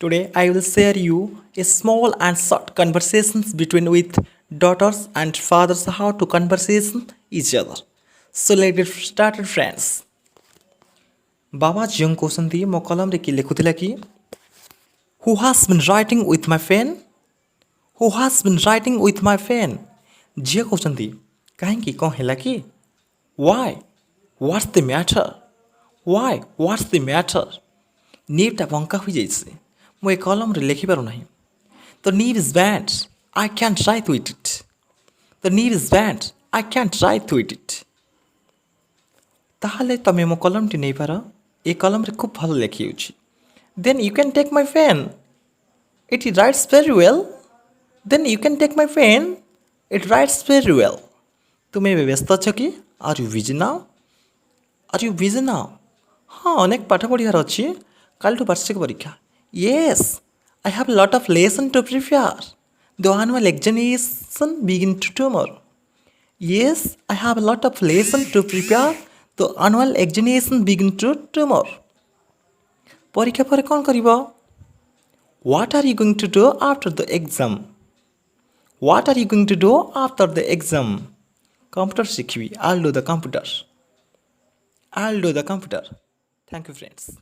Today I will share you a small and short conversations between with daughters and fathers how to conversation each other. So let it started friends. ବାବା ଝିଅଙ୍କୁ କହୁଛନ୍ତି ମୋ କଲମରେ କି ଲେଖୁଥିଲା କି who has been writing with my pen who has been writing with my pen ଝିଅ କହୁଛନ୍ତି କାହିଁକି କ'ଣ ହେଲା କି why what's the matter why what's the matter ନିବ୍ଟା ବଙ୍କା ହୋଇଯାଇଛି ମୁଁ ଏ କଲମରେ ଲେଖିପାରୁନାହିଁ the nib is bent I can't write with it the nib is bent I can't write with it ତାହେଲେ ତମେ ମୋ କଲମଟି ନେଇପାର ଏ କଲମରେ ଖୁବ୍ ଭଲ ଲେଖି ହେଉଛି then you can take my pen it writes very well then you can take my pen it writes very well ତୁମେ ଏବେ ବ୍ୟସ୍ତ ଅଛ କି are you busy now are you busy now ହଁ ଅନେକ ପାଠ ପଢ଼ିବାର ଅଛି କାଲିଠୁ ବାର୍ଷିକ ପରୀକ୍ଷା yes I have lot of lesson to prepare the annual examination begin to tomorrow yes I have lot of lesson to prepare the annual examination begin to tomorrow ପରୀକ୍ଷା ପରେ କ'ଣ କରିବ what are you going to do after the exam what are you going to do after the exam computer ଶିଖିବି I'll do the computer I'll do the computer. Thank you, friends.